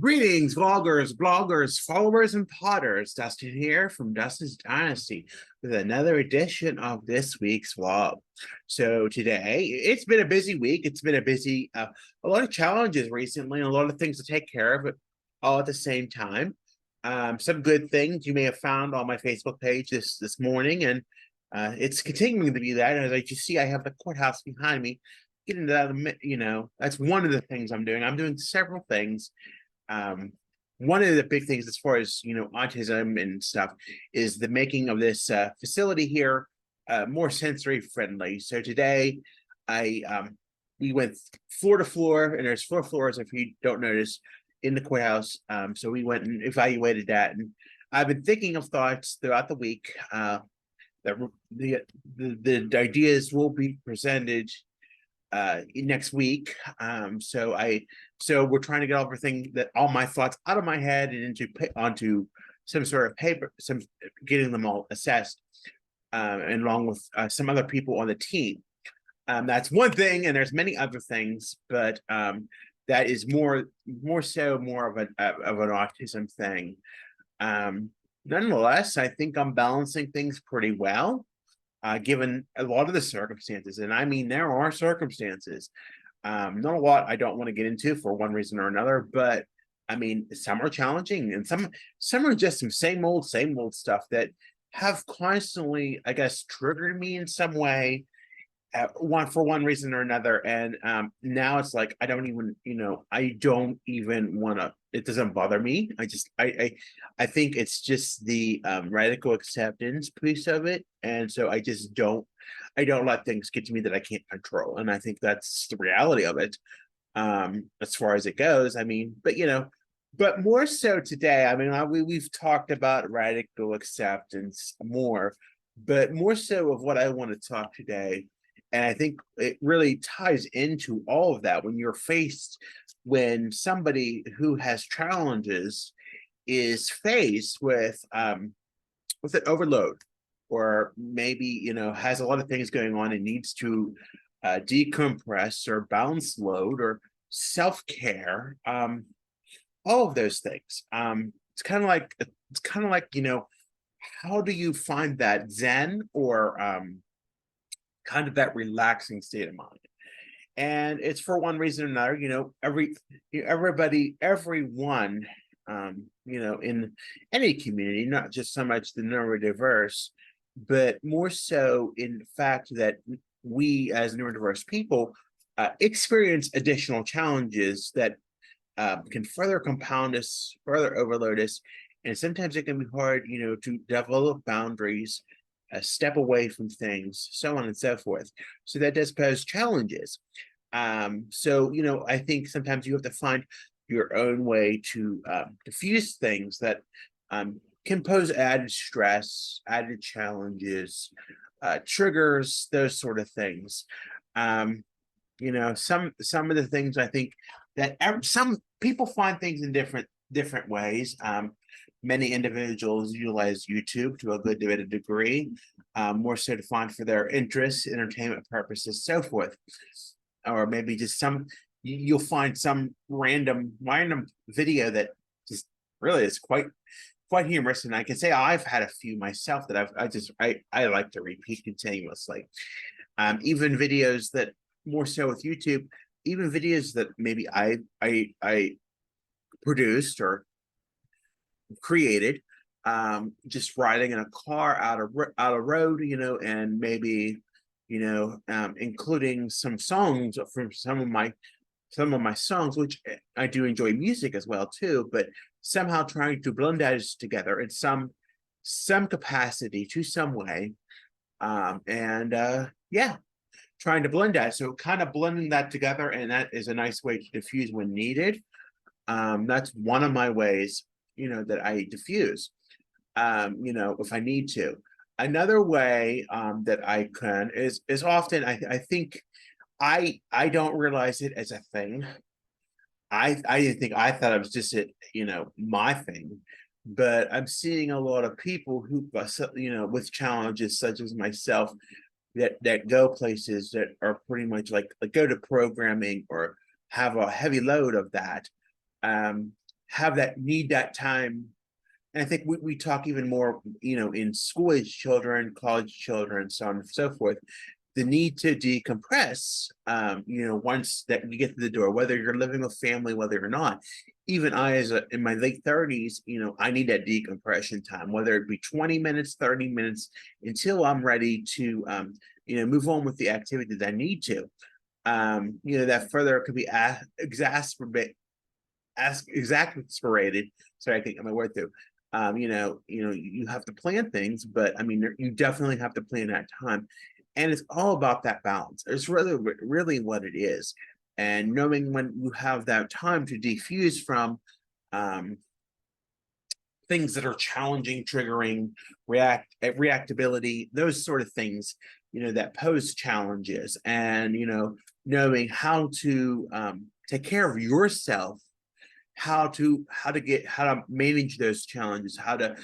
Greetings, vloggers, bloggers, followers, and potters. Dustin here from Dustin's Dynasty with another edition of this week's vlog. So today, it's been a busy week. It's been a lot of challenges recently, and a lot of things to take care of, but all at the same time. Some good things you may have found on my Facebook page this morning, and it's continuing to be that. As I just see, I have the courthouse behind me. Getting that, that's one of the things I'm doing. I'm doing several things. One of the big things as far as autism and stuff is the making of this facility here more sensory friendly. So today I we went floor to floor, and there's 4 floors if you don't notice in the courthouse. So we went and evaluated that, and I've been thinking of thoughts throughout the week that the ideas will be presented next week. So we're trying to get all my thoughts out of my head and onto some sort of paper, getting them all assessed, and along with some other people on the team. That's one thing, and there's many other things, but that is more of an autism thing. Nonetheless, I think I'm balancing things pretty well, given a lot of the circumstances. And I mean, there are circumstances, not a lot I don't want to get into for one reason or another, but I mean, some are challenging, and some are just some same old stuff that have constantly, I guess, triggered me in some way, for one reason or another. And now it's like I don't even want to. It doesn't bother me. I think it's just the radical acceptance piece of it, and so I just don't let things get to me that I can't control. And I think that's the reality of it, as far as it goes. I mean, but more so today. I mean, we've talked about radical acceptance more, but more so of what I want to talk today. And I think it really ties into all of that when somebody who has challenges is faced with an overload, or maybe has a lot of things going on and needs to decompress or balance load or self-care, all of those things. It's kind of like how do you find that zen or kind of that relaxing state of mind? And it's for one reason or another. Everyone, in any community, not just so much the neurodiverse, but more so in the fact that we as neurodiverse people experience additional challenges that can further compound us, further overload us. And sometimes it can be hard, to develop boundaries, step away from things, so on and so forth. So that does pose challenges. So I think sometimes you have to find your own way to diffuse things that can pose added stress, added challenges, triggers, those sort of things. Some of the things I think that some people find things in different ways. Many individuals utilize YouTube to a good degree, more so to find for their interests, entertainment purposes, so forth. Or maybe just you'll find some random video that just really is quite humorous. And I can say I've had a few myself that I like to repeat continuously. Even videos that more so with YouTube, even videos that maybe I produced or created, just riding in a car out of road, and maybe including some songs from some of my songs, which I do enjoy music as well too, but somehow trying to blend those together in some capacity to some way, trying to blend that. So kind of blending that together, and that is a nice way to diffuse when needed. That's one of my ways, that I diffuse, if I need to. Another way that I can is often I think I don't realize it as a thing. I thought it was just my thing, but I'm seeing a lot of people who with challenges such as myself that go places that are pretty much like go to programming or have a heavy load of that. have that need that time. And I think we talk even more, in school age children, college children, so on and so forth, the need to decompress, once that you get to the door, whether you're living with family, whether or not. Even I, in my late 30s, I need that decompression time, whether it be 20 minutes, 30 minutes, until I'm ready to, move on with the activity that I need to. That further could be exasperated. Sorry, I can't get my word through. You have to plan things, but I mean, you definitely have to plan that time. And it's all about that balance. It's really what it is. And knowing when you have that time to defuse from things that are challenging, triggering, reactability, those sort of things, that pose challenges, and knowing how to take care of yourself, how to manage those challenges, how to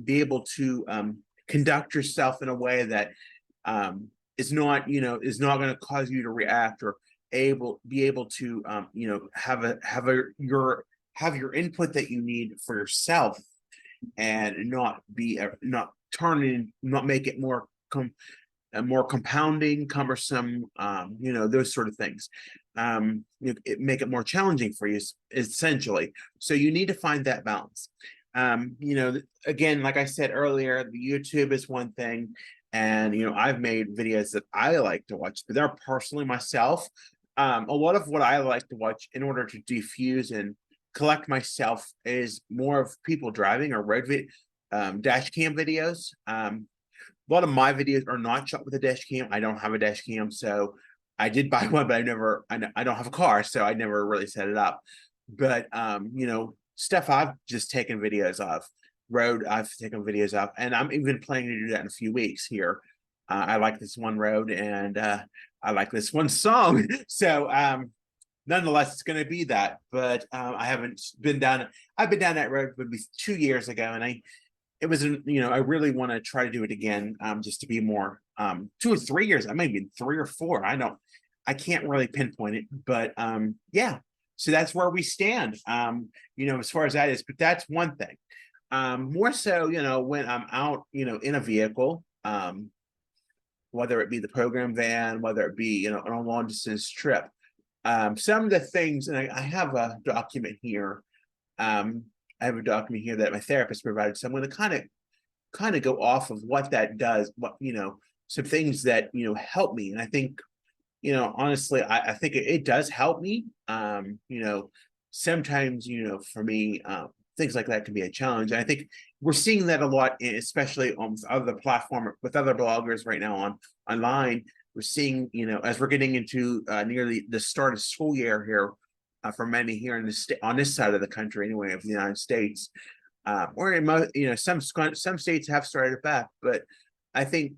be able to conduct yourself in a way that is not going to cause you to react, or be able to have your input that you need for yourself, and not make it more compounding, cumbersome, those sort of things. Make it more challenging for you, essentially. So you need to find that balance. Again, like I said earlier, the YouTube is one thing, and I've made videos that I like to watch, but they're personally myself. A lot of what I like to watch in order to defuse and collect myself is more of people driving, or dash cam videos. A lot of my videos are not shot with a dash cam. I don't have a dash cam, so I did buy one, but I don't have a car, so I never really set it up. But stuff I've just taken videos of, road I've taken videos of, and I'm even planning to do that in a few weeks here. I like this one road, and I like this one song. So nonetheless, it's going to be that. But I haven't been down. I've been down that road maybe 2 years ago, and it was, I really want to try to do it again, just to be more, 2 or 3 years, I might be 3 or 4. I can't really pinpoint it, but yeah. So that's where we stand, as far as that is. But that's one thing. More so, when I'm out, in a vehicle, whether it be the program van, whether it be, on a long distance trip. Some of the things, and I have a document here. I have a document here that my therapist provided, so I'm going to kind of go off of what that does, some things that help me. And I think, honestly, I think it does help me. Sometimes, for me, things like that can be a challenge. And I think we're seeing that a lot, especially on other platform, with other bloggers right now online. We're seeing, as we're getting into nearly the start of school year here, for many here in the on this side of the country, anyway, of the United States, or in most, some states have started back, but I think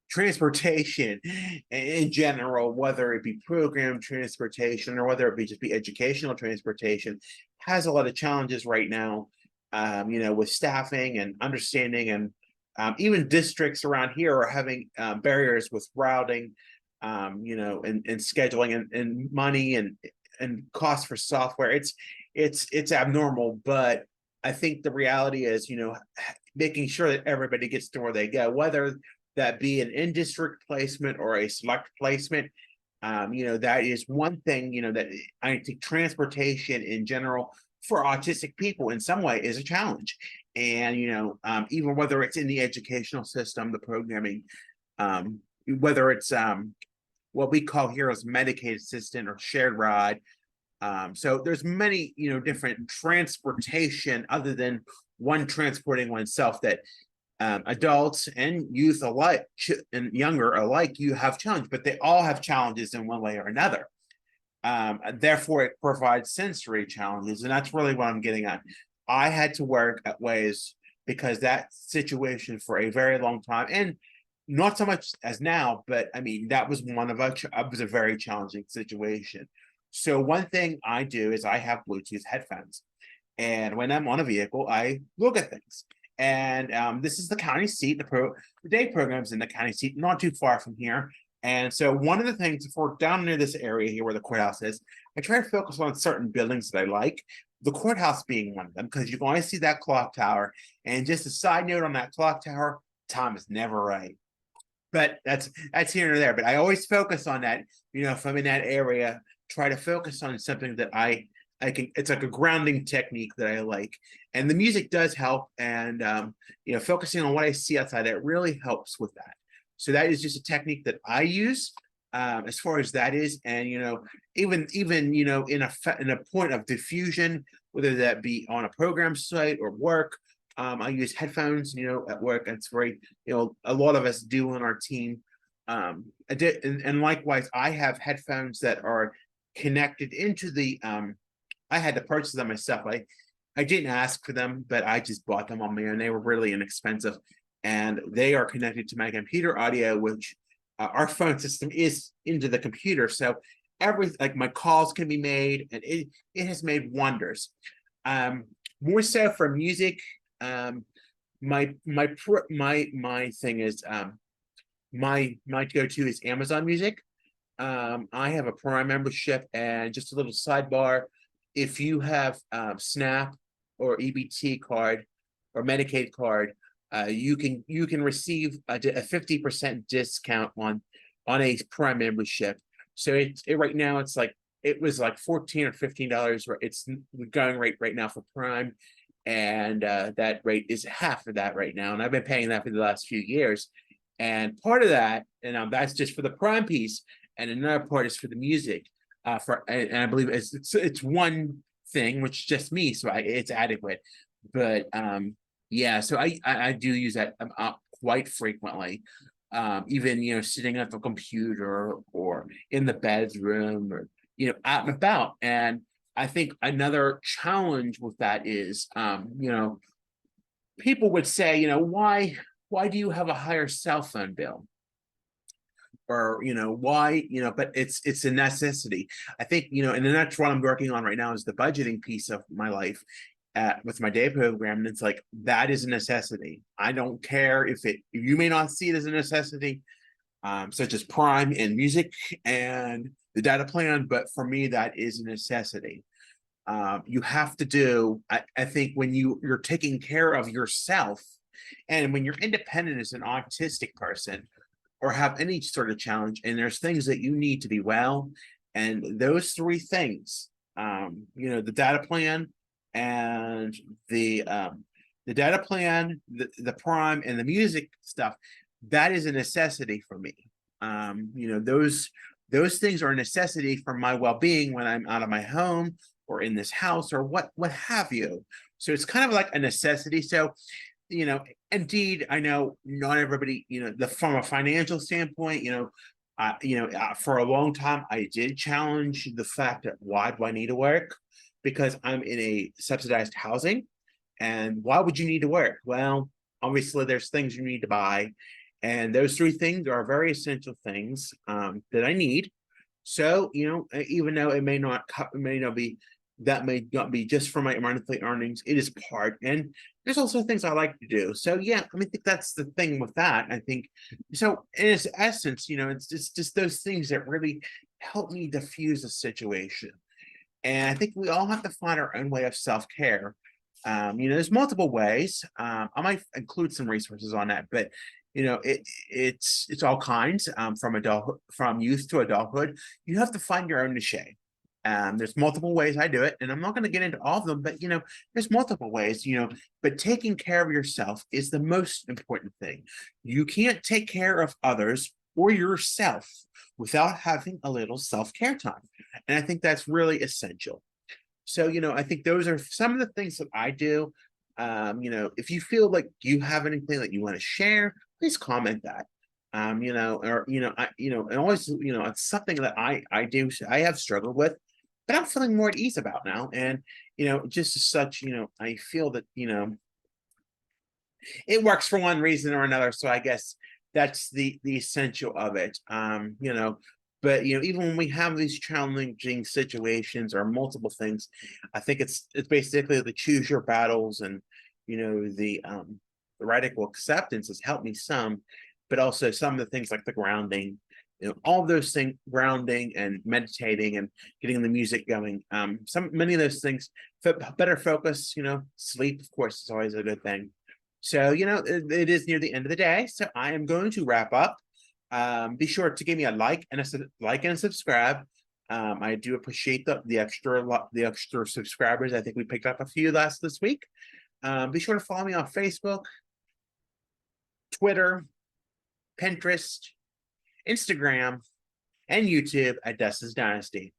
transportation in general, whether it be program transportation or whether it be just be educational transportation, has a lot of challenges right now, with staffing and understanding, and even districts around here are having barriers with routing, and scheduling, and money, and cost for software. It's abnormal, but I think the reality is, making sure that everybody gets to where they go, whether that be an in-district placement or a select placement. That is one thing, that I think transportation in general for autistic people in some way is a challenge. And, even whether it's in the educational system, the programming, whether it's what we call here as Medicaid assistant or shared ride. So there's many, different transportation other than one transporting oneself that adults and youth alike, and younger alike, you have challenge, but they all have challenges in one way or another. Therefore, it provides sensory challenges, and that's really what I'm getting at. I had to work at ways, because that situation for a very long time, and not so much as now, but I mean, that was was a very challenging situation. So one thing I do is I have Bluetooth headphones, and when I'm on a vehicle, I look at things. And this is the county seat. The day program's in the county seat, not too far from here. And so one of the things, if we're down near this area here where the courthouse is, I try to focus on certain buildings that I like. the courthouse being one of them, because you can always see that clock tower. And just a side note on that clock tower, time is never right. But that's here and there. But I always focus on that. If I'm in that area, try to focus on something that I can. It's like a grounding technique that I like, and the music does help. And focusing on what I see outside, that really helps with that. So that is just a technique that I use, as far as that is. And even in a point of diffusion, whether that be on a program site or work. I use headphones, at work. It's very, a lot of us do on our team. And likewise, I have headphones that are connected into the. I had to purchase them myself. I didn't ask for them, but I just bought them on my own. They were really inexpensive, and they are connected to my computer audio, which our phone system is into the computer. So like my calls can be made, and it has made wonders. More so for music. My thing is my go-to is Amazon Music. I have a Prime membership, and just a little sidebar, if you have SNAP or EBT card or Medicaid card, you can receive a 50% discount on a Prime membership. So right now it was like $14 or $15. It's going right now for Prime. And that rate is half of that right now. And I've been paying that for the last few years. And part of that, and that's just for the Prime piece, and another part is for the music. And I believe it's one thing, which is just me, so it's adequate. But yeah, so I do use that quite frequently. Even sitting at the computer or in the bedroom or out and about. And I think another challenge with that is, people would say, why do you have a higher cell phone bill? Or, why, but it's a necessity. I think, and that's what I'm working on right now is the budgeting piece of my life with my day program. And it's like, that is a necessity. I don't care if you may not see it as a necessity, such as Prime and music and the data plan, but for me, that is a necessity. You have to do, I think when you're taking care of yourself, and when you're independent as an autistic person or have any sort of challenge, and there's things that you need to be well, and those three things, the data plan and the data plan, the Prime and the music stuff, that is a necessity for me. Those things are a necessity for my well-being when I'm out of my home or in this house or what have you. So it's kind of like a necessity. So, indeed, I know not everybody, from a financial standpoint, for a long time, I did challenge the fact that why do I need to work? Because I'm in a subsidized housing. And why would you need to work? Well, obviously there's things you need to buy. And those three things are very essential things that I need. So, even though it may not be just for my monthly earnings, it is part. And there's also things I like to do. So yeah, I think that's the thing with that. I think so in its essence, it's just those things that really help me diffuse a situation. And I think we all have to find our own way of self-care. There's multiple ways. I might include some resources on that, but it's all kinds, from youth to adulthood. You have to find your own niche. There's multiple ways I do it, and I'm not going to get into all of them, but there's multiple ways, but taking care of yourself is the most important thing. You can't take care of others or yourself without having a little self-care time. And I think that's really essential. So, I think those are some of the things that I do. If you feel like you have anything that you want to share, please comment that. And always, it's something that I do, I have struggled with, but I'm feeling more at ease about now. And, just as such, I feel that, it works for one reason or another. So I guess that's the essential of it. But even when we have these challenging situations or multiple things, I think it's basically the choose your battles, and the radical acceptance has helped me some, but also some of the things like the grounding all those things, grounding and meditating and getting the music going. Many of those things, better focus, sleep, of course, is always a good thing. So, it is near the end of the day. So I am going to wrap up. Be sure to give me a like and a subscribe. I do appreciate the extra subscribers. I think we picked up a few this week. Be sure to follow me on Facebook, Twitter, Pinterest, Instagram, and YouTube at Dustin's Dynasty.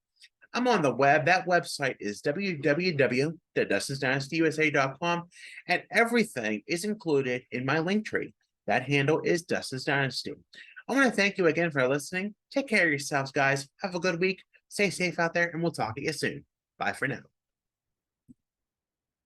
I'm on the web. That website is www.dustinsdynastyusa.com, and everything is included in my link tree. That handle is Dustin's Dynasty. I want to thank you again for listening. Take care of yourselves, guys. Have a good week. Stay safe out there, and we'll talk to you soon. Bye for now.